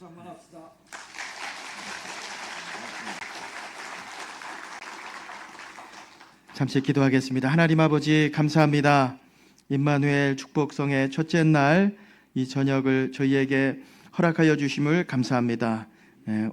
박수 한번 합시다. 잠시 기도하겠습니다. 하나님 아버지 감사합니다. 임마누엘 축복성의 첫째 날 이 저녁을 저희에게 허락하여 주심을 감사합니다.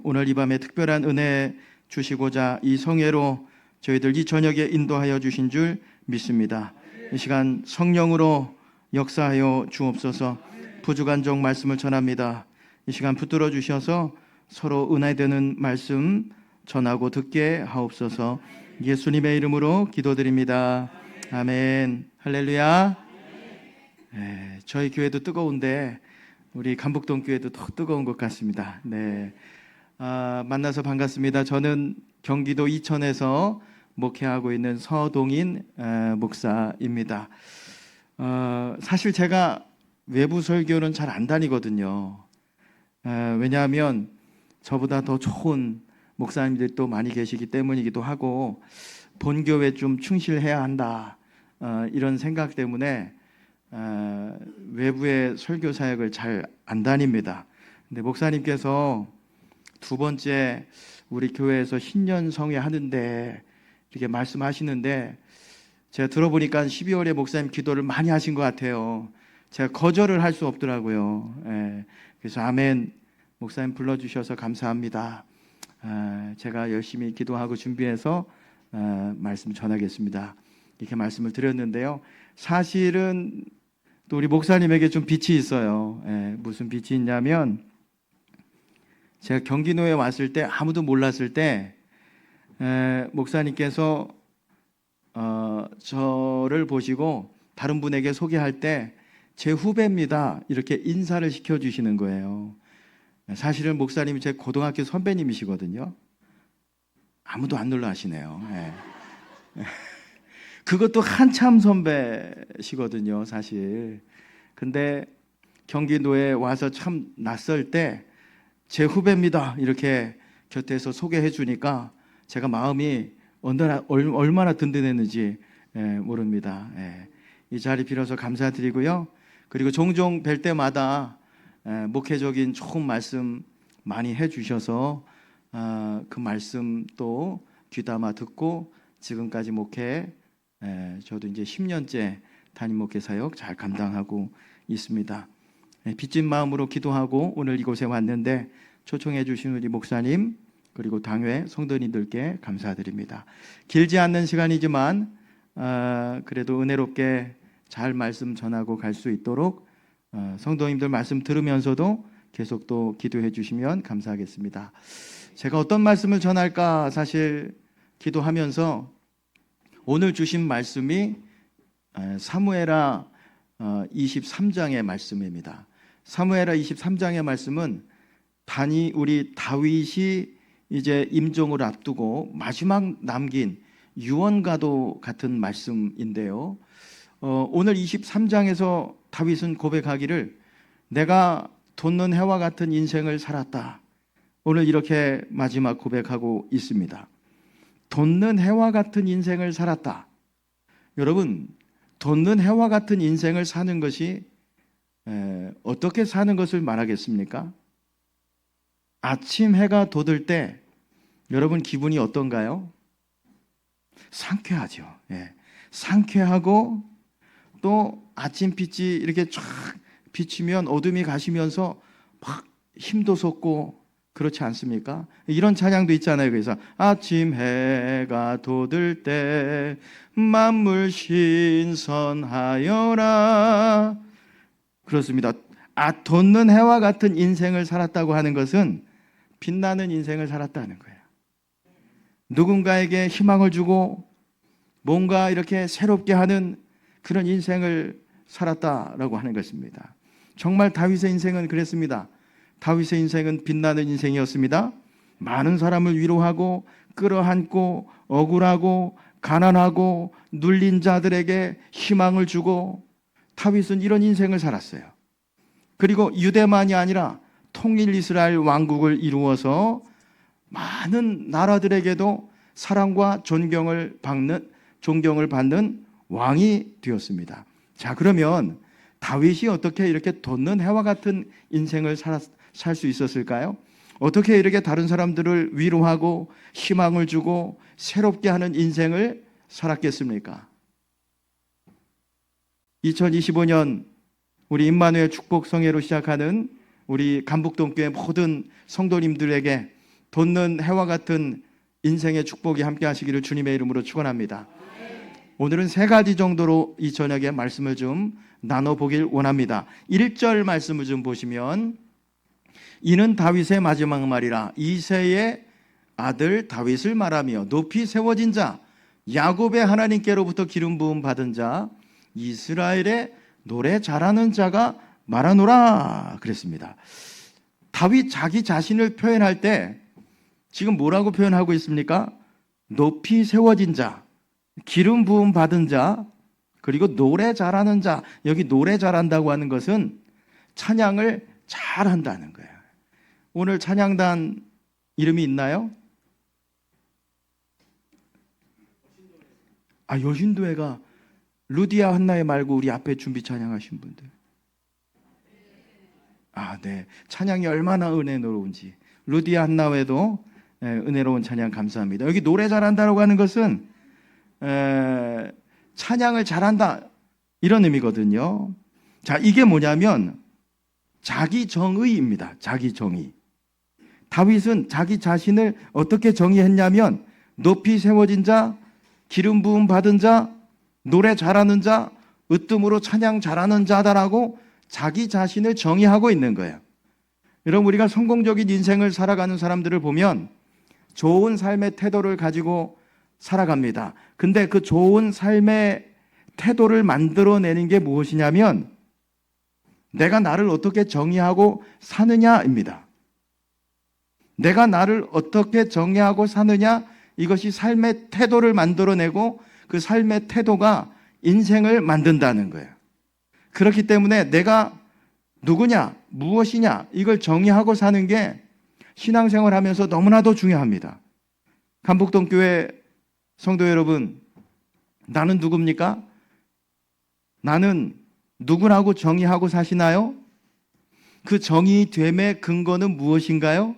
오늘 이 밤에 특별한 은혜 주시고자 이 성회로 저희들 이 저녁에 인도하여 주신 줄 믿습니다. 이 시간 성령으로 역사하여 주옵소서. 부족한 종 말씀을 전합니다. 이 시간 붙들어 주셔서 서로 은혜되는 말씀 전하고 듣게 하옵소서. 예수님의 이름으로 기도드립니다. 아멘. 할렐루야. 저희 교회도 뜨거운데 우리 감북동 교회도 더 뜨거운 것 같습니다. 네, 만나서 반갑습니다. 저는 경기도 이천에서 목회하고 있는 서동인 목사입니다. 사실 제가 외부 설교는 잘 안 다니거든요. 왜냐하면 저보다 더 좋은 목사님들이 또 많이 계시기 때문이기도 하고 본교회에 좀 충실해야 한다, 이런 생각 때문에 외부의 설교 사역을 잘 안 다닙니다. 근데 목사님께서 두 번째 우리 교회에서 신년 성회 하는데 이렇게 말씀하시는데 제가 들어보니까 12월에 목사님 기도를 많이 하신 것 같아요. 제가 거절을 할 수 없더라고요. 그래서 아멘, 목사님 불러주셔서 감사합니다. 제가 열심히 기도하고 준비해서 말씀 전하겠습니다. 이렇게 말씀을 드렸는데요. 사실은 또 우리 목사님에게 좀 빚이 있어요. 무슨 빚이 있냐면 제가 경기도에 왔을 때 아무도 몰랐을 때 목사님께서 저를 보시고 다른 분에게 소개할 때 제 후배입니다 이렇게 인사를 시켜주시는 거예요. 사실은 목사님이 제 고등학교 선배님이시거든요. 아무도 안 놀라시네요. 그것도 한참 선배시거든요, 사실. 근데 경기도에 와서 참 낯설 때 제 후배입니다 이렇게 곁에서 소개해 주니까 제가 마음이 얼마나 든든했는지 모릅니다. 이 자리 빌어서 감사드리고요. 그리고 종종 뵐 때마다 목회적인 좋은 말씀 많이 해주셔서 그 말씀 또 귀담아 듣고 지금까지 목회, 저도 이제 10년째 담임 목회 사역 잘 감당하고 있습니다. 빚진 마음으로 기도하고 오늘 이곳에 왔는데 초청해 주신 우리 목사님 그리고 당회 성도님들께 감사드립니다. 길지 않는 시간이지만 그래도 은혜롭게 잘 말씀 전하고 갈 수 있도록 성도님들 말씀 들으면서도 계속 또 기도해 주시면 감사하겠습니다. 제가 어떤 말씀을 전할까 사실 기도하면서 오늘 주신 말씀이 사무엘하 23장의 말씀입니다. 사무엘하 23장의 말씀은 우리 다윗이 이제 임종을 앞두고 마지막 남긴 유언과도 같은 말씀인데요. 오늘 23장에서 다윗은 고백하기를 내가 돋는 해와 같은 인생을 살았다. 오늘 이렇게 마지막 고백하고 있습니다. 돋는 해와 같은 인생을 살았다. 여러분, 돋는 해와 같은 인생을 사는 것이 어떻게 사는 것을 말하겠습니까? 아침 해가 돋을 때 여러분 기분이 어떤가요? 상쾌하죠. 상쾌하고 또 아침빛이 이렇게 쫙 비치면 어둠이 가시면서 막 힘도 솟고 그렇지 않습니까? 이런 찬양도 있잖아요. 그래서 아침 해가 돋을 때 만물 신선하여라. 그렇습니다. 돋는 해와 같은 인생을 살았다고 하는 것은 빛나는 인생을 살았다는 거예요. 누군가에게 희망을 주고 뭔가 이렇게 새롭게 하는 그런 인생을 살았다라고 하는 것입니다. 정말 다윗의 인생은 그랬습니다. 다윗의 인생은 빛나는 인생이었습니다. 많은 사람을 위로하고 끌어안고 억울하고 가난하고 눌린 자들에게 희망을 주고 다윗은 이런 인생을 살았어요. 그리고 유대만이 아니라 통일 이스라엘 왕국을 이루어서 많은 나라들에게도 사랑과 존경을 받는 왕이 되었습니다. 자, 그러면 다윗이 어떻게 이렇게 돋는 해와 같은 인생을 살 수 있었을까요? 어떻게 이렇게 다른 사람들을 위로하고 희망을 주고 새롭게 하는 인생을 살았겠습니까? 2025년 우리 임마누엘 축복성회로 시작하는 우리 감북동교회 모든 성도님들에게 돋는 해와 같은 인생의 축복이 함께 하시기를 주님의 이름으로 축원합니다. 오늘은 세 가지 정도로 이 저녁에 말씀을 좀 나눠보길 원합니다. 1절 말씀을 좀 보시면, 이는 다윗의 마지막 말이라. 이새의 아들 다윗을 말하며 높이 세워진 자, 야곱의 하나님께로부터 기름 부음 받은 자, 이스라엘의 노래 잘하는 자가 말하노라 그랬습니다. 다윗 자기 자신을 표현할 때 지금 뭐라고 표현하고 있습니까? 높이 세워진 자, 기름 부음 받은 자, 그리고 노래 잘하는 자. 여기 노래 잘한다고 하는 것은 찬양을 잘한다는 거예요. 오늘 찬양단 이름이 있나요? 여신도회가 루디아 한나의 말고 우리 앞에 준비 찬양하신 분들. 네. 찬양이 얼마나 은혜로운지. 루디아 한나회도 은혜로운 찬양 감사합니다. 여기 노래 잘한다라고 하는 것은 찬양을 잘한다 이런 의미거든요. 자, 이게 뭐냐면 자기 정의입니다. 자기 정의. 다윗은 자기 자신을 어떻게 정의했냐면 높이 세워진 자, 기름 부음 받은 자, 노래 잘하는 자, 으뜸으로 찬양 잘하는 자다라고 자기 자신을 정의하고 있는 거예요. 여러분, 우리가 성공적인 인생을 살아가는 사람들을 보면 좋은 삶의 태도를 가지고 살아갑니다. 근데 그 좋은 삶의 태도를 만들어내는 게 무엇이냐면 내가 나를 어떻게 정의하고 사느냐입니다. 내가 나를 어떻게 정의하고 사느냐, 이것이 삶의 태도를 만들어내고 그 삶의 태도가 인생을 만든다는 거예요. 그렇기 때문에 내가 누구냐, 무엇이냐, 이걸 정의하고 사는 게 신앙생활 하면서 너무나도 중요합니다. 감북동교회 성도 여러분, 나는 누굽니까? 나는 누구라고 정의하고 사시나요? 그 정의됨의 근거는 무엇인가요?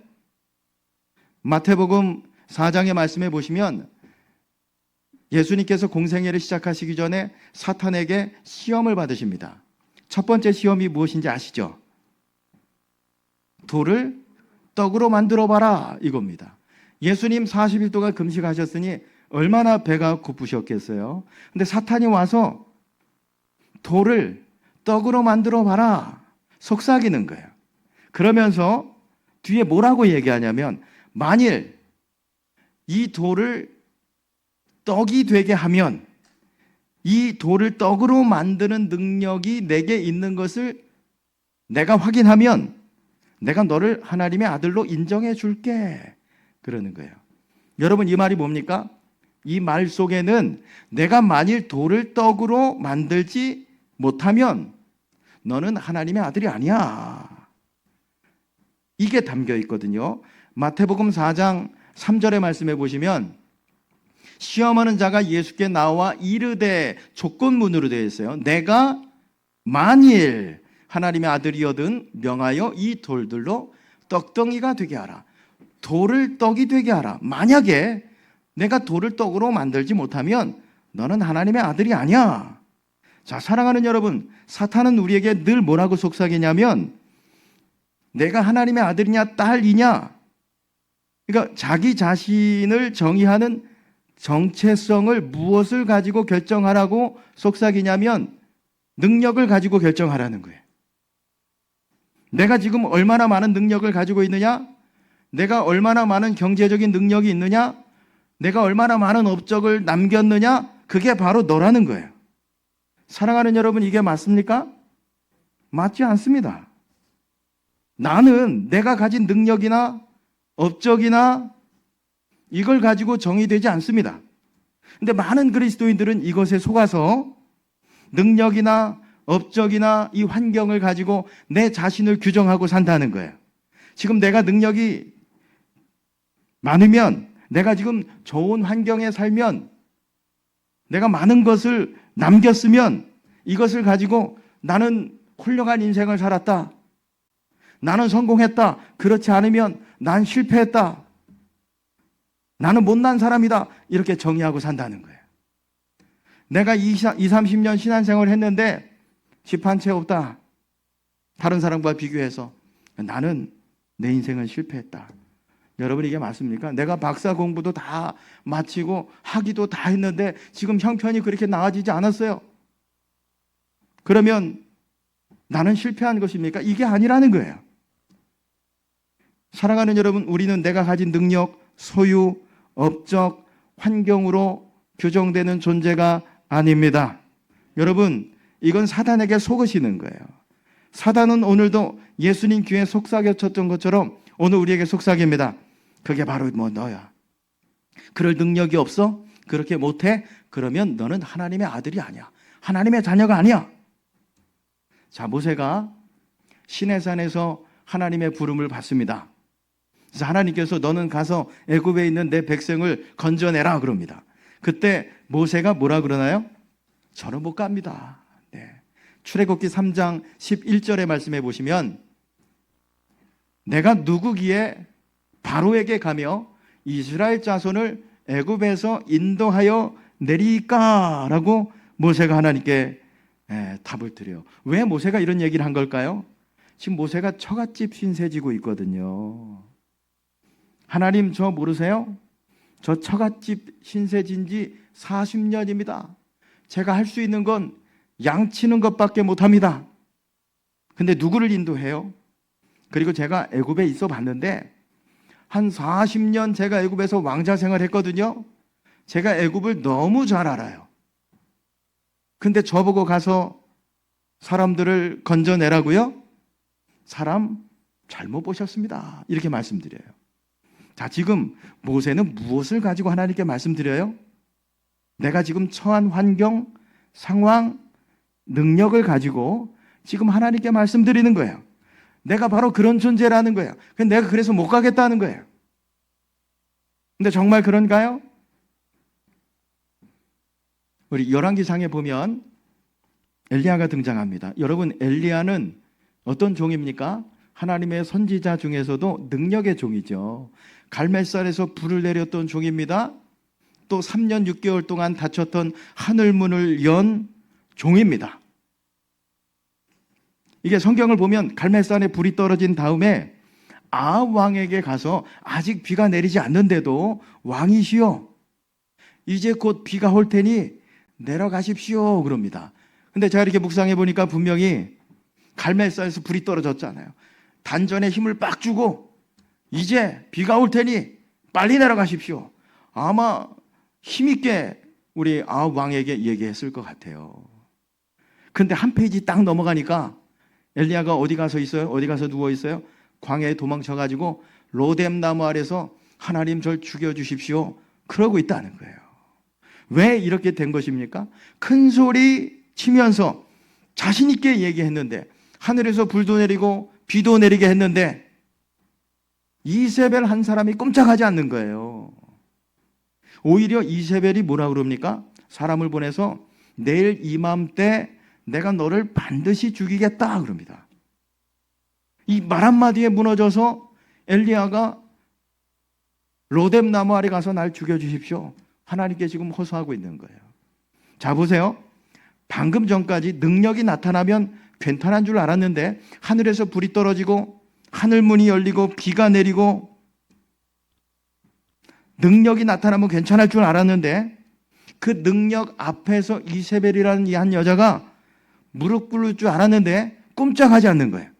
마태복음 4장의 말씀에 보시면 예수님께서 공생애를 시작하시기 전에 사탄에게 시험을 받으십니다. 첫 번째 시험이 무엇인지 아시죠? 돌을 떡으로 만들어 봐라, 이겁니다. 예수님 40일 동안 금식하셨으니 얼마나 배가 고프셨겠어요. 근데 사탄이 와서 돌을 떡으로 만들어 봐라, 속삭이는 거예요. 그러면서 뒤에 뭐라고 얘기하냐면, 만일 이 돌을 떡이 되게 하면, 이 돌을 떡으로 만드는 능력이 내게 있는 것을 내가 확인하면 내가 너를 하나님의 아들로 인정해 줄게, 그러는 거예요. 여러분, 이 말이 뭡니까? 이 말 속에는 내가 만일 돌을 떡으로 만들지 못하면 너는 하나님의 아들이 아니야, 이게 담겨 있거든요. 마태복음 4장 3절의 말씀에 보시면 시험하는 자가 예수께 나와 이르되, 조건문으로 되어 있어요. 내가 만일 하나님의 아들이거든 명하여 이 돌들로 떡덩이가 되게 하라. 돌을 떡이 되게 하라. 만약에 내가 돌을 떡으로 만들지 못하면 너는 하나님의 아들이 아니야. 자, 사랑하는 여러분, 사탄은 우리에게 늘 뭐라고 속삭이냐면 내가 하나님의 아들이냐 딸이냐, 그러니까 자기 자신을 정의하는 정체성을 무엇을 가지고 결정하라고 속삭이냐면 능력을 가지고 결정하라는 거예요. 내가 지금 얼마나 많은 능력을 가지고 있느냐, 내가 얼마나 많은 경제적인 능력이 있느냐, 내가 얼마나 많은 업적을 남겼느냐, 그게 바로 너라는 거예요. 사랑하는 여러분, 이게 맞습니까? 맞지 않습니다. 나는 내가 가진 능력이나 업적이나 이걸 가지고 정의되지 않습니다. 근데 많은 그리스도인들은 이것에 속아서 능력이나 업적이나 이 환경을 가지고 내 자신을 규정하고 산다는 거예요. 지금 내가 능력이 많으면, 내가 지금 좋은 환경에 살면, 내가 많은 것을 남겼으면 이것을 가지고 나는 훌륭한 인생을 살았다, 나는 성공했다. 그렇지 않으면 난 실패했다. 나는 못난 사람이다. 이렇게 정의하고 산다는 거예요. 내가 30년 신앙생활을 했는데 집 한 채 없다. 다른 사람과 비교해서 나는 내 인생은 실패했다. 여러분 이게 맞습니까? 내가 박사 공부도 다 마치고 학위도 다 했는데 지금 형편이 그렇게 나아지지 않았어요. 그러면 나는 실패한 것입니까? 이게 아니라는 거예요. 사랑하는 여러분, 우리는 내가 가진 능력, 소유, 업적, 환경으로 규정되는 존재가 아닙니다. 여러분, 이건 사단에게 속으시는 거예요. 사단은 오늘도 예수님 귀에 속삭였던 것처럼 오늘 우리에게 속삭입니다. 그게 바로 너야. 그럴 능력이 없어? 그렇게 못해? 그러면 너는 하나님의 아들이 아니야. 하나님의 자녀가 아니야. 자, 모세가 시내산에서 하나님의 부름을 받습니다. 그래서 하나님께서 너는 가서 애굽에 있는 내 백성을 건져내라 그럽니다. 그때 모세가 뭐라 그러나요? 저는 못 갑니다. 네. 출애굽기 3장 11절의 말씀해 보시면 내가 누구기에 바로에게 가며 이스라엘 자손을 애굽에서 인도하여 내리까? 라고 모세가 하나님께 답을 드려요. 왜 모세가 이런 얘기를 한 걸까요? 지금 모세가 처갓집 신세지고 있거든요. 하나님 저 모르세요? 저 처갓집 신세진 지 40년입니다. 제가 할 수 있는 건 양치는 것밖에 못합니다. 근데 누구를 인도해요? 그리고 제가 애굽에 있어 봤는데 한 40년 제가 애굽에서 왕자 생활했거든요. 제가 애굽을 너무 잘 알아요. 근데 저보고 가서 사람들을 건져내라고요? 사람 잘못 보셨습니다. 이렇게 말씀드려요. 자, 지금 모세는 무엇을 가지고 하나님께 말씀드려요? 내가 지금 처한 환경, 상황, 능력을 가지고 지금 하나님께 말씀드리는 거예요. 내가 바로 그런 존재라는 거예요. 내가 그래서 못 가겠다는 거예요. 근데 정말 그런가요? 우리 열왕기상에 보면 엘리야가 등장합니다. 여러분, 엘리야는 어떤 종입니까? 하나님의 선지자 중에서도 능력의 종이죠. 갈멜산에서 불을 내렸던 종입니다. 또 3년 6개월 동안 닫혔던 하늘문을 연 종입니다. 이게 성경을 보면 갈멜산에 불이 떨어진 다음에 아합 왕에게 가서 아직 비가 내리지 않는데도 왕이시여 이제 곧 비가 올 테니 내려가십시오 그럽니다. 근데 제가 이렇게 묵상해 보니까 분명히 갈멜산에서 불이 떨어졌잖아요. 단전에 힘을 빡 주고 이제 비가 올 테니 빨리 내려가십시오. 아마 힘있게 우리 아합 왕에게 얘기했을 것 같아요. 근데 한 페이지 딱 넘어가니까 엘리야가 어디 가서 있어요? 어디 가서 누워 있어요? 광야에 도망쳐가지고 로뎀 나무 아래서 하나님 절 죽여주십시오. 그러고 있다는 거예요. 왜 이렇게 된 것입니까? 큰 소리 치면서 자신 있게 얘기했는데 하늘에서 불도 내리고 비도 내리게 했는데 이세벨 한 사람이 꼼짝하지 않는 거예요. 오히려 이세벨이 뭐라 그럽니까? 사람을 보내서 내일 이맘때 내가 너를 반드시 죽이겠다 그럽니다. 이 말 한마디에 무너져서 엘리야가 로뎀 나무 아래 가서 날 죽여주십시오. 하나님께 지금 호소하고 있는 거예요. 자, 보세요. 방금 전까지 능력이 나타나면 괜찮은 줄 알았는데 하늘에서 불이 떨어지고 하늘문이 열리고 비가 내리고 능력이 나타나면 괜찮을 줄 알았는데 그 능력 앞에서 이세벨이라는 이 한 여자가 무릎 꿇을 줄 알았는데 꼼짝하지 않는 거예요.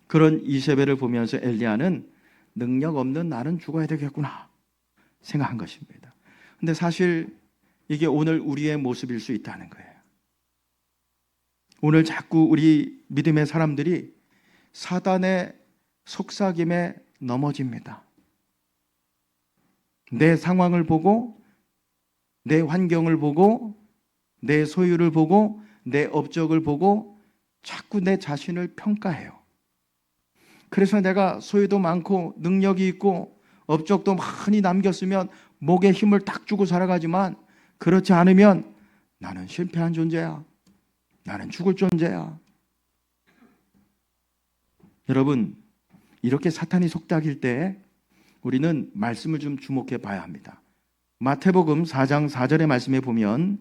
그런 이세벨을 보면서 엘리야는 능력 없는 나는 죽어야 되겠구나 생각한 것입니다. 근데 사실 이게 오늘 우리의 모습일 수 있다는 거예요. 오늘 자꾸 우리 믿음의 사람들이 사단의 속삭임에 넘어집니다. 내 상황을 보고 내 환경을 보고 내 소유를 보고 내 업적을 보고 자꾸 내 자신을 평가해요. 그래서 내가 소유도 많고 능력이 있고 업적도 많이 남겼으면 목에 힘을 딱 주고 살아가지만 그렇지 않으면 나는 실패한 존재야. 나는 죽을 존재야. 여러분, 이렇게 사탄이 속닥일 때 우리는 말씀을 좀 주목해 봐야 합니다. 마태복음 4장 4절의 말씀에 보면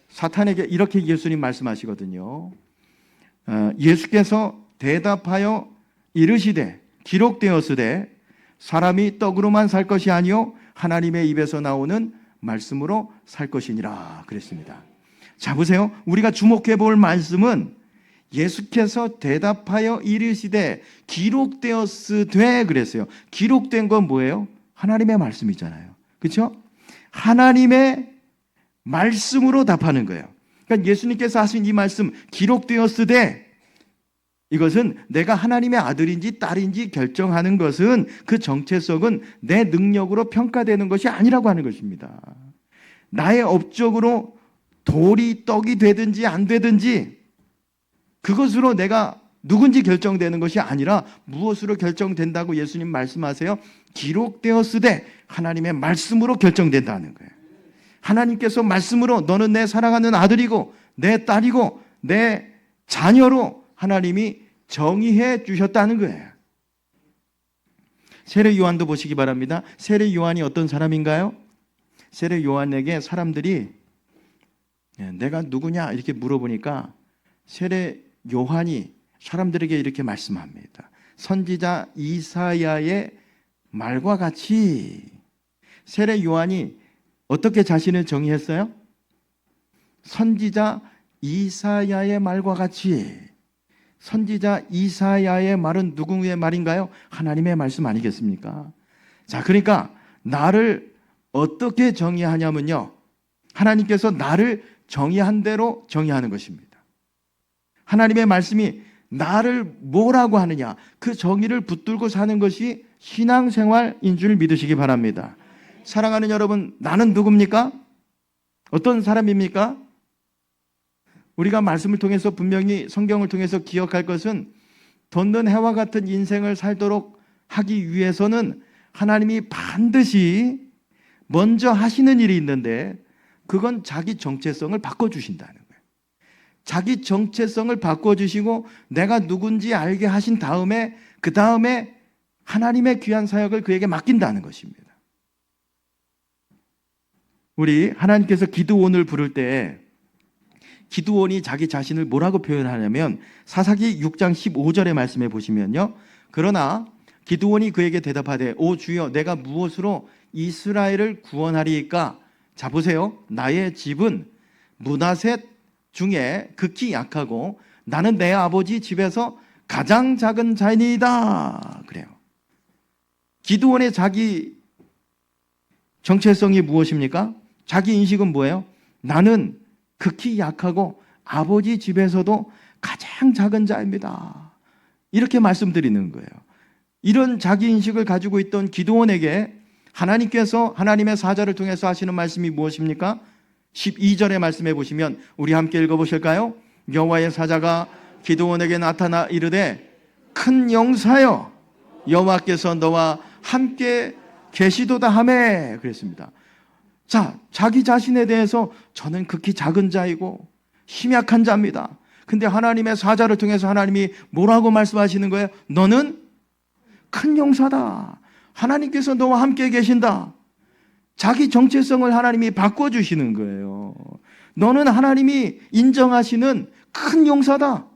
사탄에게 이렇게 예수님 말씀하시거든요. 예수께서 대답하여 이르시되 기록되었으되 사람이 떡으로만 살 것이 아니요 하나님의 입에서 나오는 말씀으로 살 것이니라 그랬습니다. 자, 보세요. 우리가 주목해 볼 말씀은 예수께서 대답하여 이르시되 기록되었으되 그랬어요. 기록된 건 뭐예요? 하나님의 말씀이잖아요. 그렇죠? 하나님의 말씀으로 답하는 거예요. 그러니까 예수님께서 하신 이 말씀 기록되었으되, 이것은 내가 하나님의 아들인지 딸인지 결정하는 것은 그 정체성은 내 능력으로 평가되는 것이 아니라고 하는 것입니다. 나의 업적으로 돌이 떡이 되든지 안 되든지 그것으로 내가 누군지 결정되는 것이 아니라 무엇으로 결정된다고 예수님 말씀하세요? 기록되었으되 하나님의 말씀으로 결정된다는 거예요. 하나님께서 말씀으로 너는 내 사랑하는 아들이고 내 딸이고 내 자녀로 하나님이 정의해 주셨다는 거예요. 세례 요한도 보시기 바랍니다. 세례 요한이 어떤 사람인가요? 세례 요한에게 사람들이 내가 누구냐 이렇게 물어보니까 세례 요한이 사람들에게 이렇게 말씀합니다. 선지자 이사야의 말과 같이. 세례 요한이 어떻게 자신을 정의했어요? 선지자 이사야의 말과 같이. 선지자 이사야의 말은 누구의 말인가요? 하나님의 말씀 아니겠습니까? 자, 그러니까 나를 어떻게 정의하냐면요, 하나님께서 나를 정의한 대로 정의하는 것입니다. 하나님의 말씀이 나를 뭐라고 하느냐, 그 정의를 붙들고 사는 것이 신앙생활인 줄 믿으시기 바랍니다. 사랑하는 여러분, 나는 누굽니까? 어떤 사람입니까? 우리가 말씀을 통해서 분명히 성경을 통해서 기억할 것은 돋는 해와 같은 인생을 살도록 하기 위해서는 하나님이 반드시 먼저 하시는 일이 있는데 그건 자기 정체성을 바꿔주신다는 거예요. 자기 정체성을 바꿔주시고 내가 누군지 알게 하신 다음에 그 다음에 하나님의 귀한 사역을 그에게 맡긴다는 것입니다. 우리 하나님께서 기드온을 부를 때 기드온이 자기 자신을 뭐라고 표현하냐면 사사기 6장 15절의 말씀에 보시면요, 그러나 기드온이 그에게 대답하되 오 주여 내가 무엇으로 이스라엘을 구원하리이까? 자, 보세요. 나의 집은 므낫셋 중에 극히 약하고 나는 내 아버지 집에서 가장 작은 자이니이다 그래요. 기드온의 자기 정체성이 무엇입니까? 자기 인식은 뭐예요? 나는 극히 약하고 아버지 집에서도 가장 작은 자입니다. 이렇게 말씀드리는 거예요. 이런 자기 인식을 가지고 있던 기드온에게 하나님께서 하나님의 사자를 통해서 하시는 말씀이 무엇입니까? 12절의 말씀에 보시면 우리 함께 읽어보실까요? 여호와의 사자가 기드온에게 나타나 이르되 큰 용사여 여호와께서 너와 함께 계시도다 하매 그랬습니다. 자, 자기 자신에 대해서 저는 극히 작은 자이고 힘약한 자입니다. 근데 하나님의 사자를 통해서 하나님이 뭐라고 말씀하시는 거예요? 너는 큰 용사다. 하나님께서 너와 함께 계신다. 자기 정체성을 하나님이 바꿔주시는 거예요. 너는 하나님이 인정하시는 큰 용사다.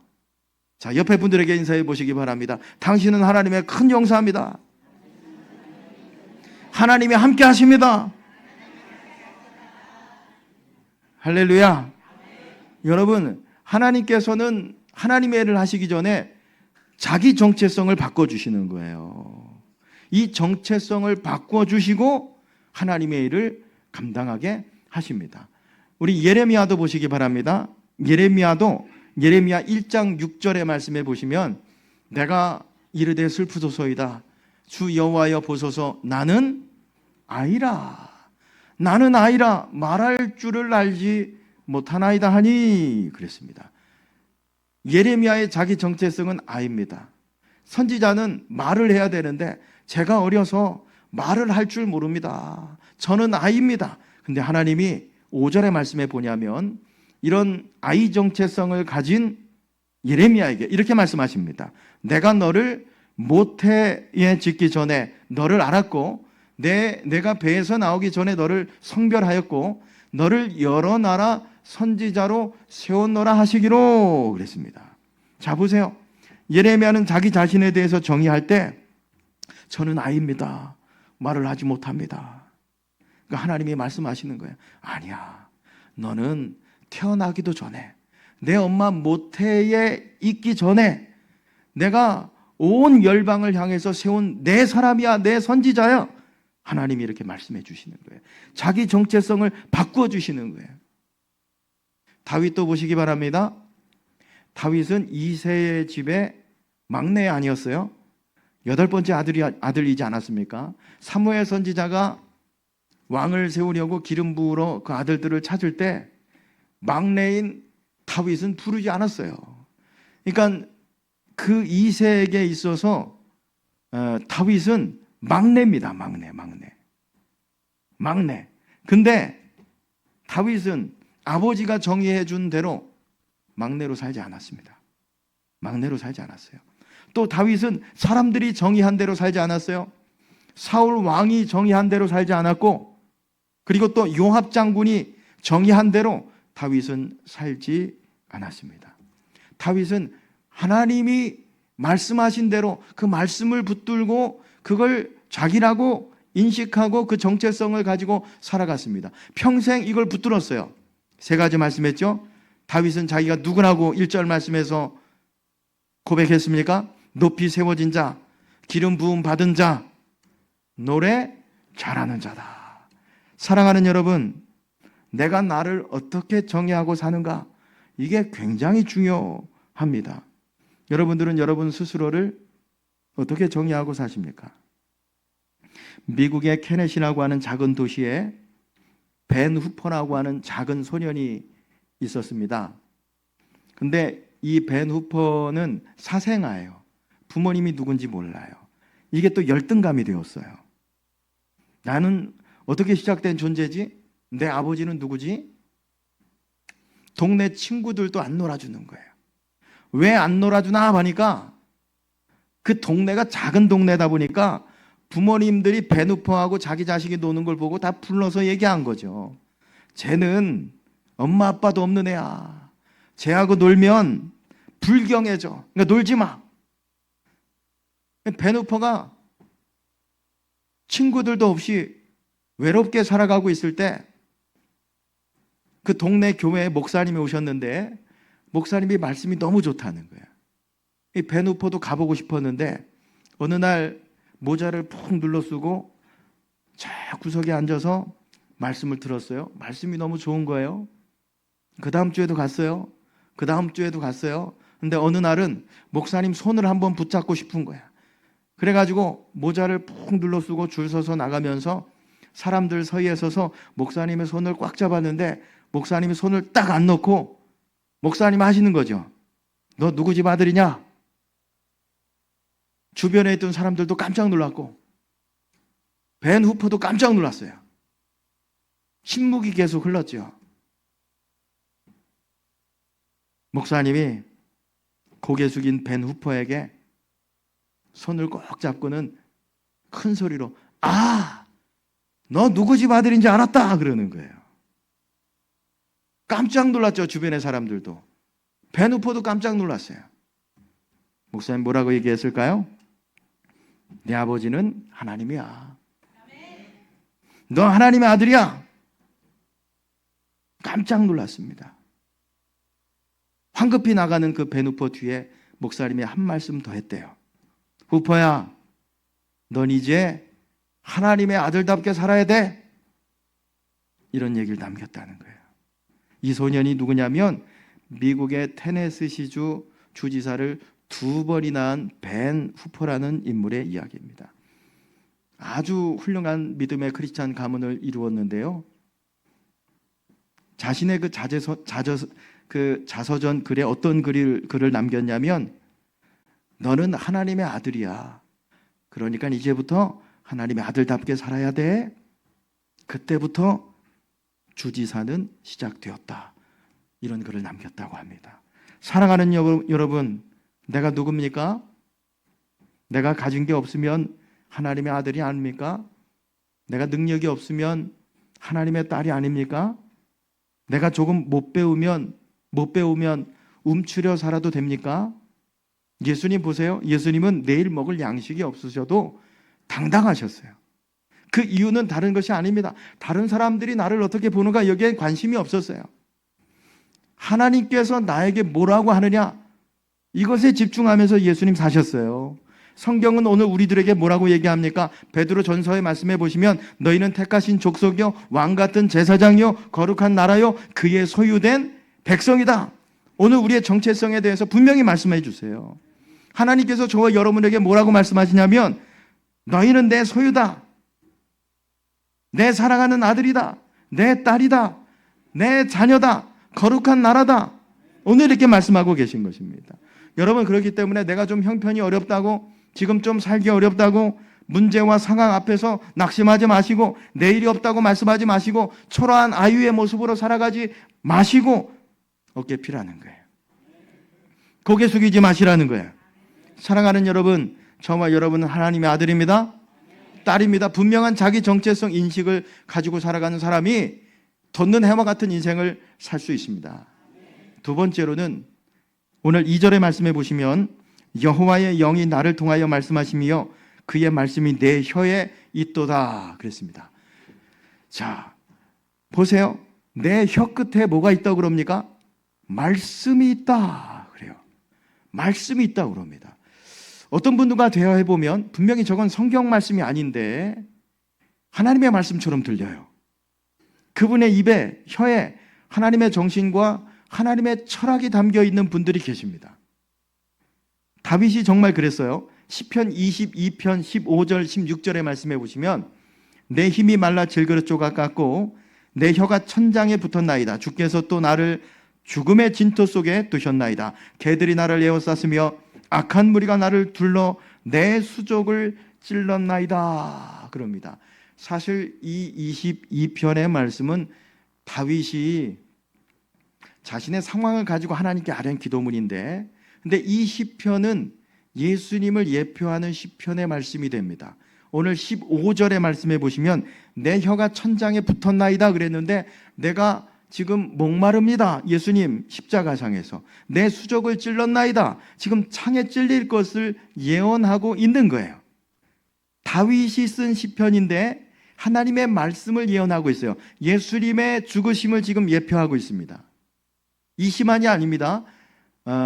자, 옆에 분들에게 인사해 보시기 바랍니다. 당신은 하나님의 큰 용사입니다. 하나님이 함께 하십니다. 할렐루야. 여러분, 하나님께서는 하나님의 일을 하시기 전에 자기 정체성을 바꿔주시는 거예요. 이 정체성을 바꿔주시고 하나님의 일을 감당하게 하십니다. 우리 예레미야도 보시기 바랍니다. 예레미야 1장 6절의 말씀에 보시면 내가 이르되 슬프소서이다. 주 여호와여 보소서 나는 아이라. 나는 아이라 말할 줄을 알지 못하나이다 하니 그랬습니다. 예레미야의 자기 정체성은 아이입니다. 선지자는 말을 해야 되는데 제가 어려서 말을 할 줄 모릅니다. 저는 아이입니다. 근데 하나님이 5절의 말씀에 보냐면 이런 아이 정체성을 가진 예레미야에게 이렇게 말씀하십니다. 내가 너를 모태에 짓기 전에 너를 알았고 내가 배에서 나오기 전에 너를 성별하였고 너를 여러 나라 선지자로 세웠노라 하시기로 그랬습니다. 자, 보세요. 예레미야는 자기 자신에 대해서 정의할 때 저는 아이입니다. 말을 하지 못합니다. 그러니까 하나님이 말씀하시는 거예요. 아니야. 너는 태어나기도 전에 내 엄마 모태에 있기 전에 내가 온 열방을 향해서 세운 내 사람이야, 내 선지자야. 하나님이 이렇게 말씀해 주시는 거예요. 자기 정체성을 바꾸어 주시는 거예요. 다윗도 보시기 바랍니다. 다윗은 이새의 집의 막내 아니었어요? 8번째 아들이지 않았습니까? 사무엘 선지자가 왕을 세우려고 기름 부으러 그 아들들을 찾을 때 막내인 다윗은 부르지 않았어요. 그러니까 그 이새에게 있어서 다윗은 막내입니다. 막내. 근데 다윗은 아버지가 정의해 준 대로 막내로 살지 않았습니다. 막내로 살지 않았어요. 또 다윗은 사람들이 정의한 대로 살지 않았어요. 사울 왕이 정의한 대로 살지 않았고, 그리고 또 요압 장군이 정의한 대로 다윗은 살지 않았습니다. 다윗은 하나님이 말씀하신 대로 그 말씀을 붙들고 그걸 자기라고 인식하고 그 정체성을 가지고 살아갔습니다. 평생 이걸 붙들었어요. 3가지 말씀했죠. 다윗은 자기가 누구라고 1절 말씀에서 고백했습니까? 높이 세워진 자, 기름 부음 받은 자, 노래 잘하는 자다. 사랑하는 여러분, 내가 나를 어떻게 정의하고 사는가? 이게 굉장히 중요합니다. 여러분들은 여러분 스스로를 어떻게 정의하고 사십니까? 미국의 케넷이라고 하는 작은 도시에 벤 후퍼라고 하는 작은 소년이 있었습니다. 근데 이 벤 후퍼는 사생아예요. 부모님이 누군지 몰라요. 이게 또 열등감이 되었어요. 나는 어떻게 시작된 존재지? 내 아버지는 누구지? 동네 친구들도 안 놀아주는 거예요. 왜 안 놀아주나 하니까 그 동네가 작은 동네다 보니까 부모님들이 벤 후퍼하고 자기 자식이 노는 걸 보고 다 불러서 얘기한 거죠. 쟤는 엄마 아빠도 없는 애야. 쟤하고 놀면 불경해져. 그러니까 놀지 마. 벤 후퍼가 친구들도 없이 외롭게 살아가고 있을 때 그 동네 교회에 목사님이 오셨는데 목사님이 말씀이 너무 좋다는 거예요. 이 벤 후퍼도 가보고 싶었는데 어느 날 모자를 푹 눌러 쓰고 저 구석에 앉아서 말씀을 들었어요. 말씀이 너무 좋은 거예요. 그 다음 주에도 갔어요. 그 다음 주에도 갔어요. 근데 어느 날은 목사님 손을 한번 붙잡고 싶은 거야. 그래가지고 모자를 푹 눌러 쓰고 줄 서서 나가면서 사람들 사이에 서서 목사님의 손을 꽉 잡았는데 목사님이 손을 딱 안 놓고 목사님 하시는 거죠. 너 누구 집 아들이냐? 주변에 있던 사람들도 깜짝 놀랐고 벤 후퍼도 깜짝 놀랐어요. 침묵이 계속 흘렀죠. 목사님이 고개 숙인 벤 후퍼에게 손을 꼭 잡고는 큰 소리로 아, 너 누구 집 아들인지 알았다 그러는 거예요. 깜짝 놀랐죠. 주변의 사람들도. 벤 후퍼도 깜짝 놀랐어요. 목사님 뭐라고 얘기했을까요? 내 아버지는 하나님이야. 너 하나님의 아들이야. 깜짝 놀랐습니다. 황급히 나가는 그 벤 후퍼 뒤에 목사님이 한 말씀 더 했대요. 후퍼야, 넌 이제 하나님의 아들답게 살아야 돼. 이런 얘기를 남겼다는 거예요. 이 소년이 누구냐면 미국의 테네시주 주지사를 2번이나 한 벤 후퍼라는 인물의 이야기입니다. 아주 훌륭한 믿음의 크리스찬 가문을 이루었는데요. 자신의 그 자서전 글에 어떤 글을 남겼냐면 너는 하나님의 아들이야. 그러니까 이제부터 하나님의 아들답게 살아야 돼. 그때부터 주지사는 시작되었다. 이런 글을 남겼다고 합니다. 사랑하는 여러분, 내가 누굽니까? 내가 가진 게 없으면 하나님의 아들이 아닙니까? 내가 능력이 없으면 하나님의 딸이 아닙니까? 내가 조금 못 배우면 움츠려 살아도 됩니까? 예수님 보세요. 예수님은 내일 먹을 양식이 없으셔도 당당하셨어요. 그 이유는 다른 것이 아닙니다. 다른 사람들이 나를 어떻게 보는가 여기에 관심이 없었어요. 하나님께서 나에게 뭐라고 하느냐, 이것에 집중하면서 예수님 사셨어요. 성경은 오늘 우리들에게 뭐라고 얘기합니까? 베드로 전서에 말씀해 보시면 너희는 택하신 족속이요 왕 같은 제사장이요 거룩한 나라요 그의 소유된 백성이다. 오늘 우리의 정체성에 대해서 분명히 말씀해 주세요. 하나님께서 저와 여러분에게 뭐라고 말씀하시냐면 너희는 내 소유다. 내 사랑하는 아들이다. 내 딸이다. 내 자녀다. 거룩한 나라다. 오늘 이렇게 말씀하고 계신 것입니다. 여러분, 그렇기 때문에 내가 좀 형편이 어렵다고, 지금 좀 살기 어렵다고 문제와 상황 앞에서 낙심하지 마시고, 내일이 없다고 말씀하지 마시고, 초라한 아유의 모습으로 살아가지 마시고 어깨 피라는 거예요. 고개 숙이지 마시라는 거예요. 사랑하는 여러분, 저와 여러분은 하나님의 아들입니다. 딸입니다. 분명한 자기 정체성 인식을 가지고 살아가는 사람이 돋는 해와 같은 인생을 살 수 있습니다. 두 번째로는 오늘 2절의 말씀해 보시면 여호와의 영이 나를 통하여 말씀하시며 그의 말씀이 내 혀에 있도다 그랬습니다. 자, 보세요. 내 혀 끝에 뭐가 있다고 그럽니까? 말씀이 있다 그래요. 말씀이 있다고 그럽니다. 어떤 분들과 대화해 보면 분명히 저건 성경 말씀이 아닌데 하나님의 말씀처럼 들려요. 그분의 입에, 혀에 하나님의 정신과 하나님의 철학이 담겨 있는 분들이 계십니다. 다윗이 정말 그랬어요. 시편 22편 15절 16절의 말씀해 보시면 내 힘이 말라 질그릇 조각 같고 내 혀가 천장에 붙었나이다. 주께서 또 나를 죽음의 진토 속에 두셨나이다. 개들이 나를 에워쌌으며 악한 무리가 나를 둘러 내 수족을 찔렀나이다. 그럽니다. 사실 이 22편의 말씀은 다윗이 자신의 상황을 가지고 하나님께 아뢰는 기도문인데, 근데 이 시편은 예수님을 예표하는 시편의 말씀이 됩니다. 오늘 15절의 말씀에 보시면 내 혀가 천장에 붙었나이다 그랬는데 내가 지금 목마릅니다. 예수님 십자가상에서 내 수족을 찔렀나이다. 지금 창에 찔릴 것을 예언하고 있는 거예요. 다윗이 쓴 시편인데 하나님의 말씀을 예언하고 있어요. 예수님의 죽으심을 지금 예표하고 있습니다. 20만이 아닙니다.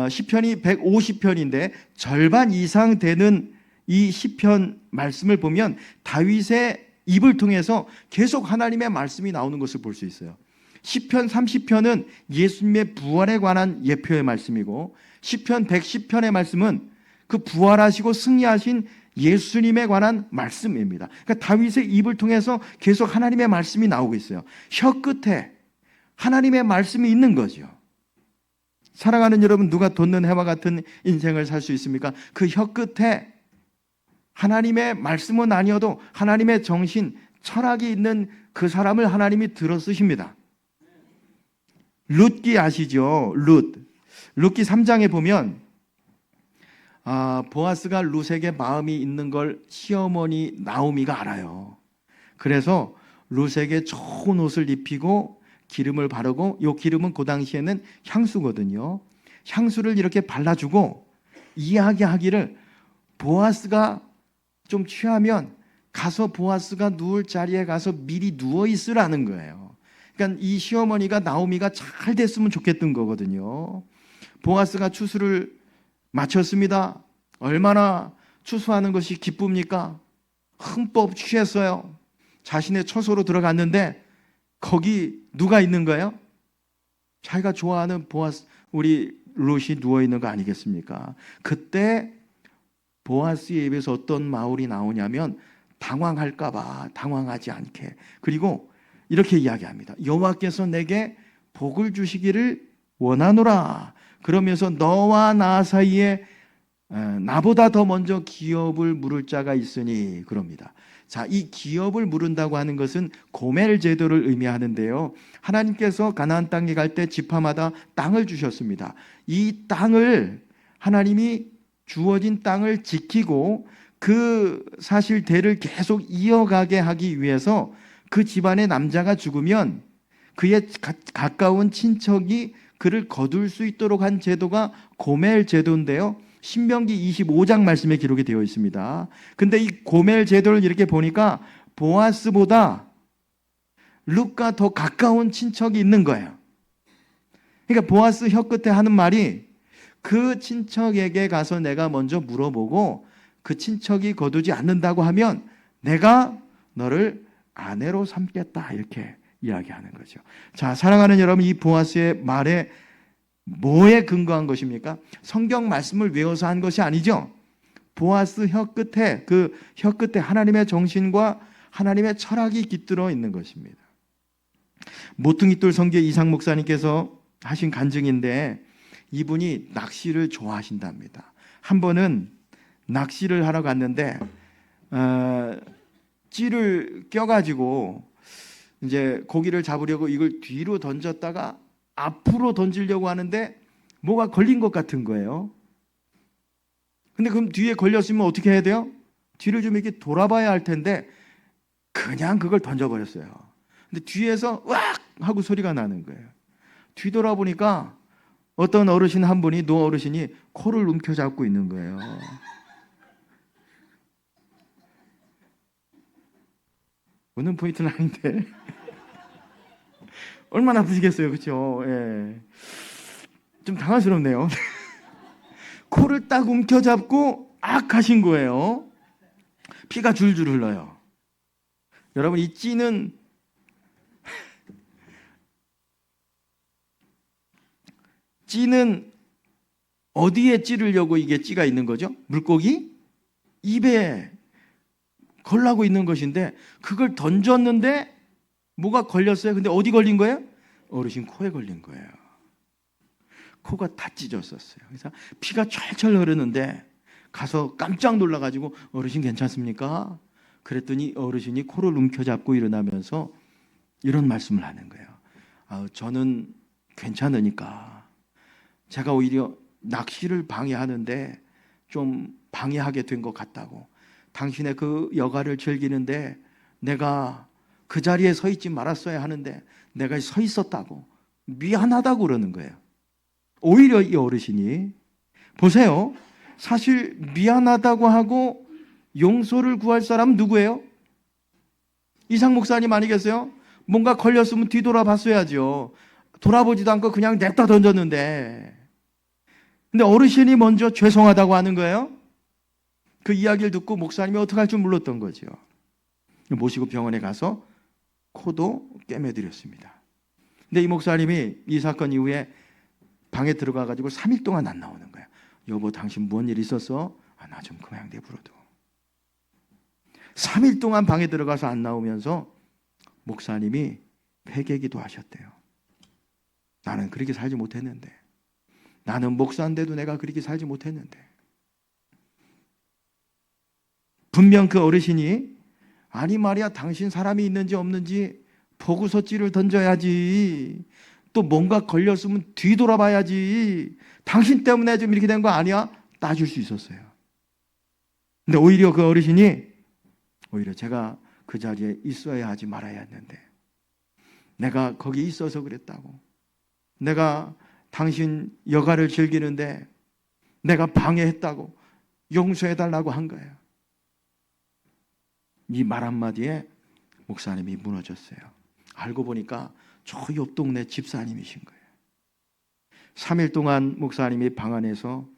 시편이 150편인데 절반 이상 되는 이 시편 말씀을 보면 다윗의 입을 통해서 계속 하나님의 말씀이 나오는 것을 볼 수 있어요. 시편 30편은 예수님의 부활에 관한 예표의 말씀이고 시편 110편의 말씀은 그 부활하시고 승리하신 예수님에 관한 말씀입니다. 그러니까 다윗의 입을 통해서 계속 하나님의 말씀이 나오고 있어요. 혀 끝에 하나님의 말씀이 있는 거죠. 사랑하는 여러분, 누가 돋는 해와 같은 인생을 살 수 있습니까? 그 혀 끝에 하나님의 말씀은 아니어도 하나님의 정신, 철학이 있는 그 사람을 하나님이 들어 쓰십니다. 룻기 아시죠? 룻기 3장에 보면 보아스가 룻에게 마음이 있는 걸 시어머니 나오미가 알아요. 그래서 룻에게 좋은 옷을 입히고 기름을 바르고, 이 기름은 그 당시에는 향수거든요. 향수를 이렇게 발라주고 이야기하기를 보아스가 좀 취하면 가서 보아스가 누울 자리에 가서 미리 누워 있으라는 거예요. 그러니까 이 시어머니가 나오미가 잘 됐으면 좋겠던 거거든요. 보아스가 추수를 마쳤습니다. 얼마나 추수하는 것이 기쁩니까? 흠뻑 취했어요. 자신의 처소로 들어갔는데 거기 누가 있는 거예요? 자기가 좋아하는 보아스, 우리 룻이 누워있는 거 아니겠습니까? 그때 보아스의 입에서 어떤 말이 나오냐면 당황할까 봐 당황하지 않게, 그리고 이렇게 이야기합니다. 여호와께서 내게 복을 주시기를 원하노라. 그러면서 너와 나 사이에 나보다 더 먼저 기업을 물을 자가 있으니 그럽니다. 자, 이 기업을 물은다고 하는 것은 고멜 제도를 의미하는데요. 하나님께서 가나안 땅에 갈 때 지파마다 땅을 주셨습니다. 이 땅을 하나님이 주어진 땅을 지키고 그 사실 대를 계속 이어가게 하기 위해서 그 집안의 남자가 죽으면 그의 가까운 친척이 그를 거둘 수 있도록 한 제도가 고멜 제도인데요. 신명기 25장 말씀에 기록이 되어 있습니다. 근데 이 고멜 제도를 이렇게 보니까 보아스보다 룻과 더 가까운 친척이 있는 거예요. 그러니까 보아스 혀 끝에 하는 말이 그 친척에게 가서 내가 먼저 물어보고 그 친척이 거두지 않는다고 하면 내가 너를 아내로 삼겠다, 이렇게 이야기하는 거죠. 자, 사랑하는 여러분, 이 보아스의 말에 뭐에 근거한 것입니까? 성경 말씀을 외워서 한 것이 아니죠. 보아스 혀 끝에, 그 혀 끝에 하나님의 정신과 하나님의 철학이 깃들어 있는 것입니다. 모퉁이돌 성교 이상 목사님께서 하신 간증인데 이분이 낚시를 좋아하신답니다. 한 번은 낚시를 하러 갔는데 찌를 껴가지고 이제 고기를 잡으려고 이걸 뒤로 던졌다가 앞으로 던지려고 하는데 뭐가 걸린 것 같은 거예요. 근데 그럼 뒤에 걸렸으면 어떻게 해야 돼요? 뒤를 좀 이렇게 돌아봐야 할 텐데 그냥 그걸 던져버렸어요. 근데 뒤에서 으악 하고 소리가 나는 거예요. 뒤돌아보니까 어떤 어르신 한 분이, 노 어르신이 코를 움켜잡고 있는 거예요. 웃는 포인트는 아닌데 얼마나 아프시겠어요, 그렇죠? 예. 좀 당황스럽네요. 코를 딱 움켜잡고 악 하신 거예요. 피가 줄줄 흘러요. 여러분, 이 찌는 어디에 찌르려고 이게 찌가 있는 거죠? 물고기? 입에 걸라고 있는 것인데 그걸 던졌는데 뭐가 걸렸어요? 근데 어디 걸린 거예요? 어르신 코에 걸린 거예요. 코가 다 찢었었어요. 그래서 피가 철철 흐르는데 가서 깜짝 놀라가지고 어르신 괜찮습니까? 그랬더니 어르신이 코를 움켜잡고 일어나면서 이런 말씀을 하는 거예요. 저는 괜찮으니까 제가 오히려 낚시를 방해하는데 좀 방해하게 된 것 같다고. 당신의 그 여가를 즐기는데 내가 그 자리에 서 있지 말았어야 하는데 내가 서 있었다고 미안하다고 그러는 거예요. 오히려 이 어르신이 보세요. 사실 미안하다고 하고 용서를 구할 사람은 누구예요? 이상 목사님 아니겠어요? 뭔가 걸렸으면 뒤돌아봤어야죠. 돌아보지도 않고 그냥 냅다 던졌는데. 근데 어르신이 먼저 죄송하다고 하는 거예요. 그 이야기를 듣고 목사님이 어떻게 할 줄 몰랐던 거죠. 모시고 병원에 가서 코도 꿰매드렸습니다. 근데 이 목사님이 이 사건 이후에 방에 들어가가지고 3일 동안 안 나오는 거예요. 여보, 당신 뭔 일 있었어? 나 좀 그만 내버려둬. 3일 동안 방에 들어가서 안 나오면서 목사님이 회개기도 하셨대요. 나는 그렇게 살지 못했는데, 나는 목사인데도 내가 그렇게 살지 못했는데. 분명 그 어르신이 아니 말이야, 당신 사람이 있는지 없는지 보고서 찌를 던져야지, 또 뭔가 걸렸으면 뒤돌아봐야지, 당신 때문에 좀 이렇게 된 거 아니야? 따질 수 있었어요. 근데 오히려 그 어르신이 오히려 제가 그 자리에 있어야 하지 말아야 했는데, 내가 거기 있어서 그랬다고, 내가 당신 여가를 즐기는데 내가 방해했다고 용서해달라고 한 거예요. 이 말 한마디에 목사님이 무너졌어요. 알고 보니까 저 옆 동네 집사님이신 거예요. 3일 동안 목사님이 방 안에서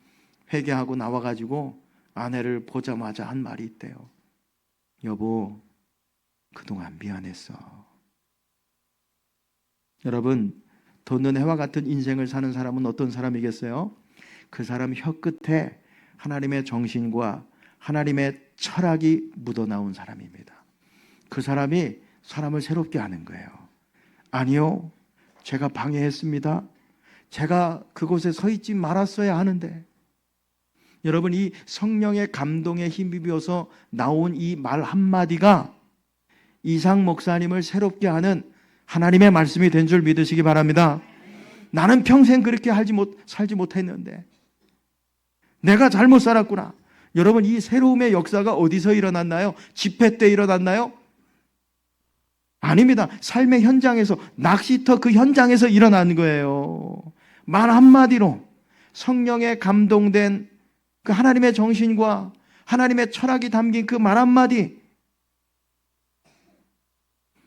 회개하고 나와가지고 아내를 보자마자 한 말이 있대요. 여보, 그동안 미안했어. 여러분, 돋는 해와 같은 인생을 사는 사람은 어떤 사람이겠어요? 그 사람 혀 끝에 하나님의 정신과 하나님의 철학이 묻어나온 사람입니다. 그 사람이 사람을 새롭게 하는 거예요. 아니요, 제가 방해했습니다. 제가 그곳에 서 있지 말았어야 하는데, 여러분, 이 성령의 감동에 힘입어서 나온 이 말 한마디가 이상 목사님을 새롭게 하는 하나님의 말씀이 된 줄 믿으시기 바랍니다. 나는 평생 그렇게 살지 못했는데 내가 잘못 살았구나. 여러분, 이 새로움의 역사가 어디서 일어났나요? 집회 때 일어났나요? 아닙니다. 삶의 현장에서, 낚시터 그 현장에서 일어난 거예요. 말 한마디로 성령에 감동된 그 하나님의 정신과 하나님의 철학이 담긴 그 말 한마디.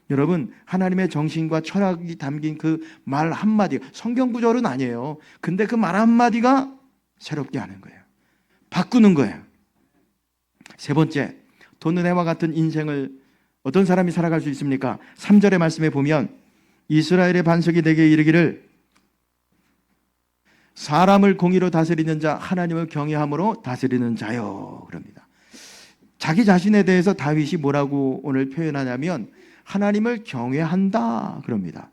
여러분, 하나님의 정신과 철학이 담긴 그 말 한마디, 성경 구절은 아니에요. 근데 그 말 한마디가 새롭게 하는 거예요. 바꾸는 거예요. 세 번째, 돈 은혜와 같은 인생을 어떤 사람이 살아갈 수 있습니까? 3절의 말씀에 보면 이스라엘의 반석이 내게 이르기를 사람을 공의로 다스리는 자, 하나님을 경외함으로 다스리는 자요. 그럽니다. 자기 자신에 대해서 다윗이 뭐라고 오늘 표현하냐면 하나님을 경외한다 그럽니다.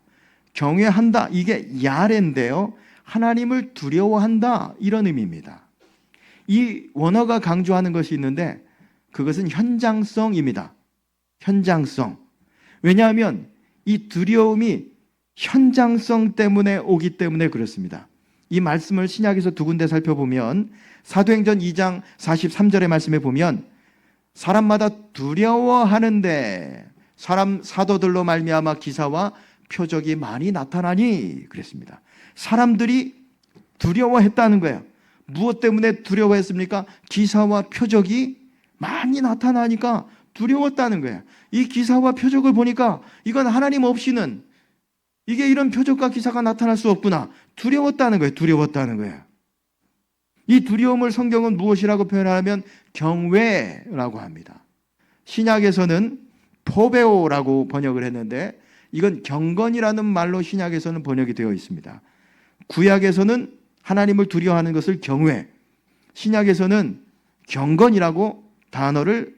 경외한다, 이게 야레인데요, 하나님을 두려워한다, 이런 의미입니다. 이 원어가 강조하는 것이 있는데 그것은 현장성입니다. 현장성. 왜냐하면 이 두려움이 현장성 때문에 오기 때문에 그렇습니다. 이 말씀을 신약에서 두 군데 살펴보면 사도행전 2장 43절의 말씀에 보면 사람마다 두려워하는데 사도들로 말미암아 기사와 표적이 많이 나타나니 그랬습니다. 사람들이 두려워했다는 거예요. 무엇 때문에 두려워했습니까? 기사와 표적이 많이 나타나니까 두려웠다는 거예요. 이 기사와 표적을 보니까 이건 하나님 없이는 이게 이런 표적과 기사가 나타날 수 없구나. 두려웠다는 거예요. 두려웠다는 거예요. 이 두려움을 성경은 무엇이라고 표현하면 경외라고 합니다. 신약에서는 포베오라고 번역을 했는데 이건 경건이라는 말로 신약에서는 번역이 되어 있습니다. 구약에서는 하나님을 두려워하는 것을 경외, 신약에서는 경건이라고 단어를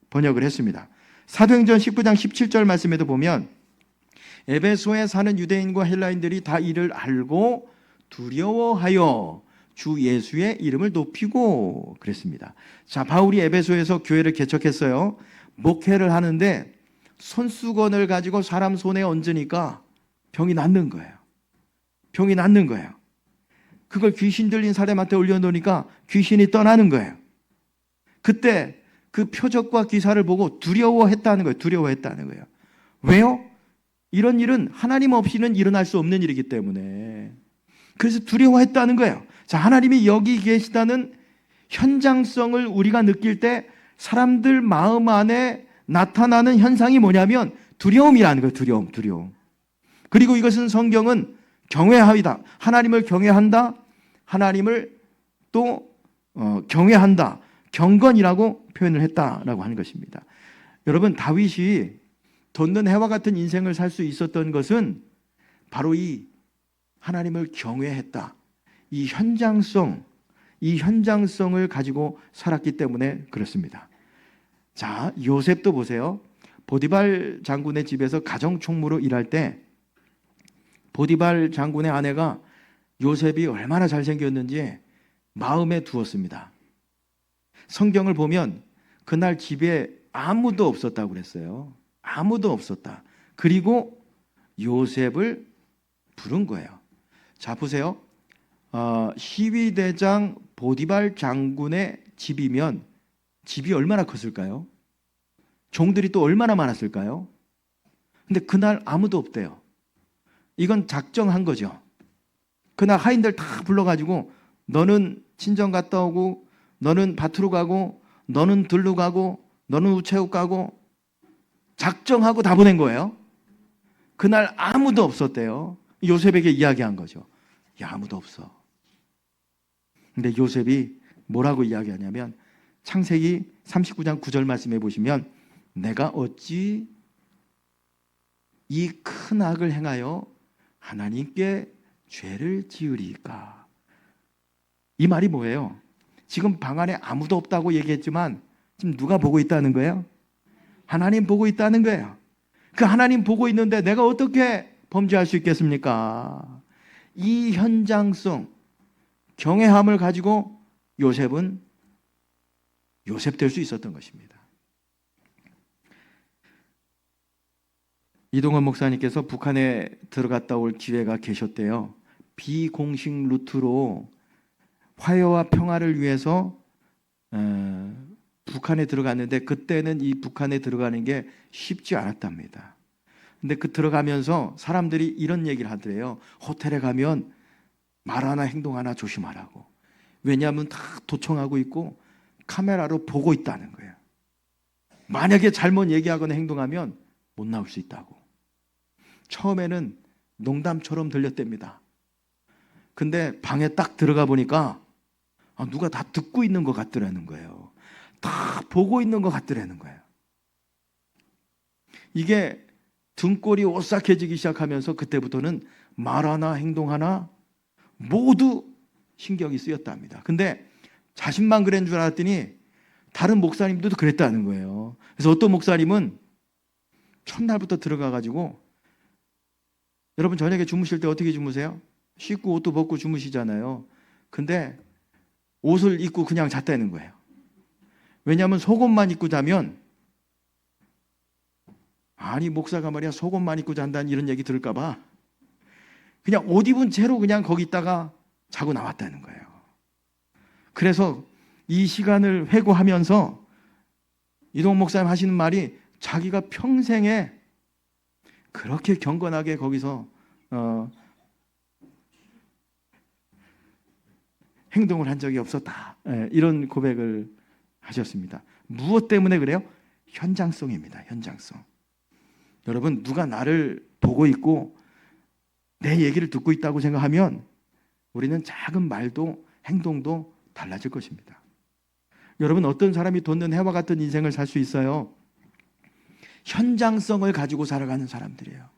번역을 했습니다. 사도행전 19장 17절 말씀에도 보면 에베소에 사는 유대인과 헬라인들이 다 이를 알고 두려워하여 주 예수의 이름을 높이고 그랬습니다. 자, 바울이 에베소에서 교회를 개척했어요. 목회를 하는데 손수건을 가지고 사람 손에 얹으니까 병이 낫는 거예요. 병이 낫는 거예요. 그걸 귀신 들린 사람한테 올려놓으니까 귀신이 떠나는 거예요. 그때 그 표적과 기사를 보고 두려워했다는 거예요. 두려워했다는 거예요. 왜요? 이런 일은 하나님 없이는 일어날 수 없는 일이기 때문에. 그래서 두려워했다는 거예요. 자, 하나님이 여기 계시다는 현장성을 우리가 느낄 때 사람들 마음 안에 나타나는 현상이 뭐냐면 두려움이라는 거예요. 두려움. 그리고 이것은 성경은 경외하이다. 하나님을 경외한다. 하나님을 또 경외한다. 경건이라고 표현을 했다라고 하는 것입니다. 여러분, 다윗이 돋는 해와 같은 인생을 살 수 있었던 것은 바로 이 하나님을 경외했다. 이 현장성을 가지고 살았기 때문에 그렇습니다. 자, 요셉도 보세요. 보디발 장군의 집에서 가정총무로 일할 때 보디발 장군의 아내가 요셉이 얼마나 잘생겼는지 마음에 두었습니다. 성경을 보면 그날 집에 아무도 없었다고 그랬어요. 아무도 없었다. 그리고 요셉을 부른 거예요. 자, 보세요. 시위대장 보디발 장군의 집이면 집이 얼마나 컸을까요? 종들이 또 얼마나 많았을까요? 근데 그날 아무도 없대요. 이건 작정한 거죠. 그날 하인들 다 불러가지고 너는 친정 갔다 오고, 너는 밭으로 가고, 너는 들로 가고, 너는 우체국 가고, 작정하고 다 보낸 거예요. 그날 아무도 없었대요. 요셉에게 이야기한 거죠. 야, 아무도 없어. 근데 요셉이 뭐라고 이야기하냐면 창세기 39장 9절 말씀해 보시면 내가 어찌 이 큰 악을 행하여 하나님께 죄를 지으리까. 이 말이 뭐예요? 지금 방 안에 아무도 없다고 얘기했지만 지금 누가 보고 있다는 거예요? 하나님 보고 있다는 거예요. 그 하나님 보고 있는데 내가 어떻게 범죄할 수 있겠습니까? 이 현장성, 경외함을 가지고 요셉은 요셉 될 수 있었던 것입니다. 이동원 목사님께서 북한에 들어갔다 올 기회가 계셨대요. 비공식 루트로 화해와 평화를 위해서 북한에 들어갔는데 그때는 이 북한에 들어가는 게 쉽지 않았답니다. 근데 그 들어가면서 사람들이 이런 얘기를 하더래요. 호텔에 가면 말 하나 행동 하나 조심하라고. 왜냐하면 다 도청하고 있고 카메라로 보고 있다는 거예요. 만약에 잘못 얘기하거나 행동하면 못 나올 수 있다고. 처음에는 농담처럼 들렸답니다. 근데 방에 딱 들어가 보니까 누가 다 듣고 있는 것 같더라는 거예요. 다 보고 있는 것 같더라는 거예요. 이게 등골이 오싹해지기 시작하면서 그때부터는 말 하나 행동 하나 모두 신경이 쓰였답니다. 근데 자신만 그런 줄 알았더니 다른 목사님들도 그랬다는 거예요. 그래서 어떤 목사님은 첫날부터 들어가가지고, 여러분 저녁에 주무실 때 어떻게 주무세요? 씻고 옷도 벗고 주무시잖아요. 근데 옷을 입고 그냥 잤다는 거예요. 왜냐하면 속옷만 입고 자면, 아니 목사가 말이야 속옷만 입고 잔다는 이런 얘기 들을까 봐 그냥 옷 입은 채로 그냥 거기 있다가 자고 나왔다는 거예요. 그래서 이 시간을 회고하면서 이동원 목사님 하시는 말이, 자기가 평생에 그렇게 경건하게 거기서 행동을 한 적이 없었다, 이런 고백을 하셨습니다. 무엇 때문에 그래요? 현장성입니다. 현장성. 여러분, 누가 나를 보고 있고 내 얘기를 듣고 있다고 생각하면 우리는 작은 말도 행동도 달라질 것입니다. 여러분, 어떤 사람이 돋는 해와 같은 인생을 살 수 있어요? 현장성을 가지고 살아가는 사람들이에요.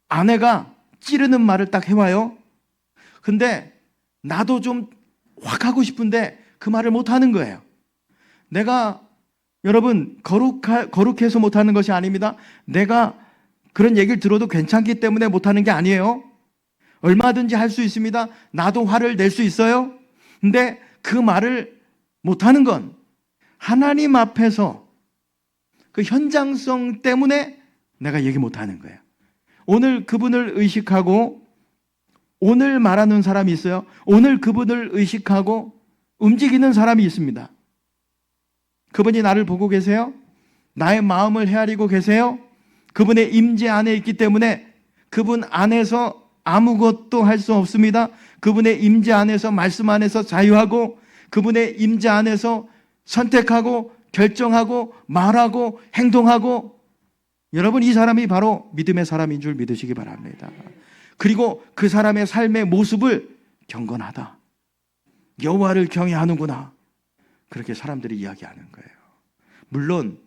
아내가 찌르는 말을 딱 해와요. 근데 나도 좀 확 하고 싶은데 그 말을 못 하는 거예요. 내가, 여러분, 거룩해서 못하는 것이 아닙니다. 내가 그런 얘기를 들어도 괜찮기 때문에 못하는 게 아니에요. 얼마든지 할 수 있습니다. 나도 화를 낼 수 있어요. 근데 그 말을 못하는 건 하나님 앞에서 그 현장성 때문에 내가 얘기 못하는 거예요. 오늘 그분을 의식하고 오늘 말하는 사람이 있어요. 오늘 그분을 의식하고 움직이는 사람이 있습니다. 그분이 나를 보고 계세요? 나의 마음을 헤아리고 계세요? 그분의 임재 안에 있기 때문에 그분 안에서 아무것도 할 수 없습니다. 그분의 임재 안에서, 말씀 안에서 자유하고 그분의 임재 안에서 선택하고 결정하고 말하고 행동하고, 여러분, 이 사람이 바로 믿음의 사람인 줄 믿으시기 바랍니다. 그리고 그 사람의 삶의 모습을 경건하다, 여호와를 경외하는구나, 그렇게 사람들이 이야기하는 거예요. 물론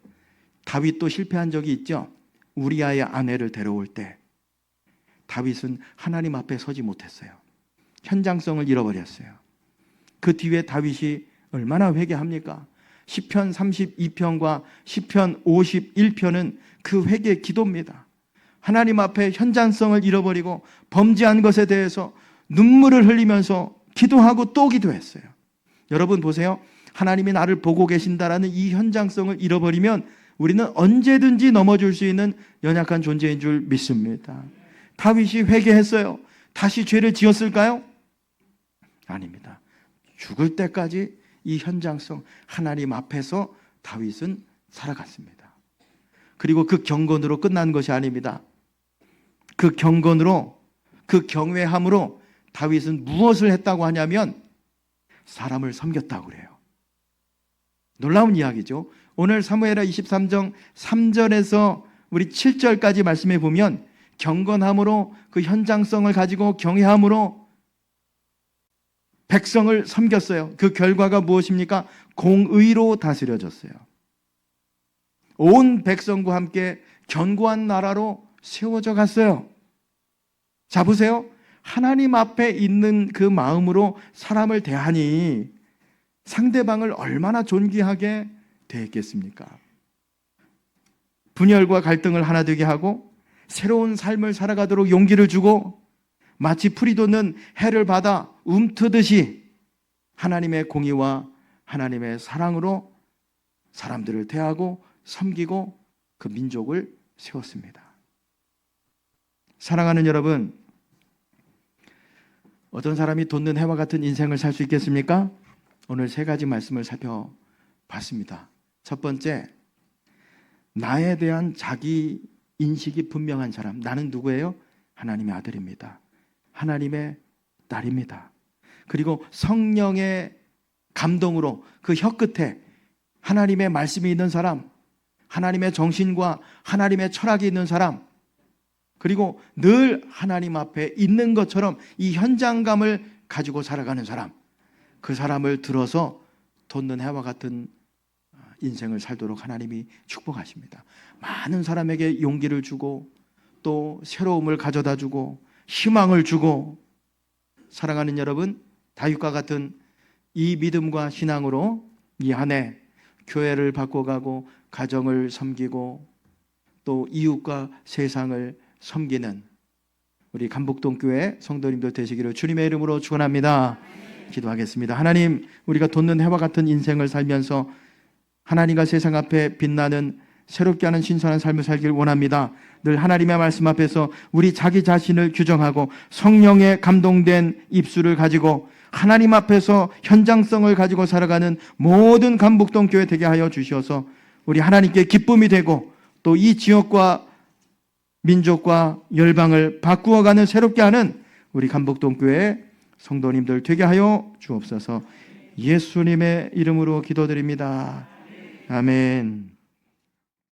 다윗도 실패한 적이 있죠. 우리아의 아내를 데려올 때 다윗은 하나님 앞에 서지 못했어요. 현장성을 잃어버렸어요. 그 뒤에 다윗이 얼마나 회개합니까? 시편 32편과 시편 51편은 그 회개 기도입니다. 하나님 앞에 현장성을 잃어버리고 범죄한 것에 대해서 눈물을 흘리면서 기도하고 또 기도했어요. 여러분 보세요. 하나님이 나를 보고 계신다라는 이 현장성을 잃어버리면 우리는 언제든지 넘어질 수 있는 연약한 존재인 줄 믿습니다. 다윗이 회개했어요. 다시 죄를 지었을까요? 아닙니다. 죽을 때까지 이 현장성, 하나님 앞에서 다윗은 살아갔습니다. 그리고 그 경건으로 끝난 것이 아닙니다. 그 경건으로, 그 경외함으로 다윗은 무엇을 했다고 하냐면 사람을 섬겼다고 그래요. 놀라운 이야기죠. 오늘 사무엘하 23장 3절에서 우리 7절까지 말씀해 보면 경건함으로, 그 현장성을 가지고 경외함으로 백성을 섬겼어요. 그 결과가 무엇입니까? 공의로 다스려졌어요. 온 백성과 함께 견고한 나라로 세워져 갔어요. 자, 보세요. 하나님 앞에 있는 그 마음으로 사람을 대하니 상대방을 얼마나 존귀하게 대했겠습니까? 분열과 갈등을 하나 되게 하고 새로운 삶을 살아가도록 용기를 주고 마치 풀이 돋는 해를 받아 움트듯이 하나님의 공의와 하나님의 사랑으로 사람들을 대하고 섬기고 그 민족을 세웠습니다. 사랑하는 여러분, 어떤 사람이 돋는 해와 같은 인생을 살 수 있겠습니까? 오늘 세 가지 말씀을 살펴봤습니다. 첫 번째, 나에 대한 자기 인식이 분명한 사람. 나는 누구예요? 하나님의 아들입니다. 하나님의 딸입니다. 그리고 성령의 감동으로 그 혀끝에 하나님의 말씀이 있는 사람, 하나님의 정신과 하나님의 철학이 있는 사람, 그리고 늘 하나님 앞에 있는 것처럼 이 현장감을 가지고 살아가는 사람, 그 사람을 들어서 돋는 해와 같은 인생을 살도록 하나님이 축복하십니다. 많은 사람에게 용기를 주고 또 새로움을 가져다 주고 희망을 주고, 사랑하는 여러분, 다윗과 같은 이 믿음과 신앙으로 이 한 해 교회를 바꿔가고 가정을 섬기고 또 이웃과 세상을 섬기는 우리 감북동교회 성도님들 되시기를 주님의 이름으로 축원합니다. 기도하겠습니다. 하나님, 우리가 돋는 해와 같은 인생을 살면서 하나님과 세상 앞에 빛나는 새롭게 하는 신선한 삶을 살길 원합니다. 늘 하나님의 말씀 앞에서 우리 자기 자신을 규정하고 성령에 감동된 입술을 가지고 하나님 앞에서 현장성을 가지고 살아가는 모든 감북동교회 되게 하여 주셔서 우리 하나님께 기쁨이 되고 또 이 지역과 민족과 열방을 바꾸어가는 새롭게 하는 우리 감북동교회 성도님들 되게 하여 주옵소서. 예수님의 이름으로 기도드립니다. 아멘.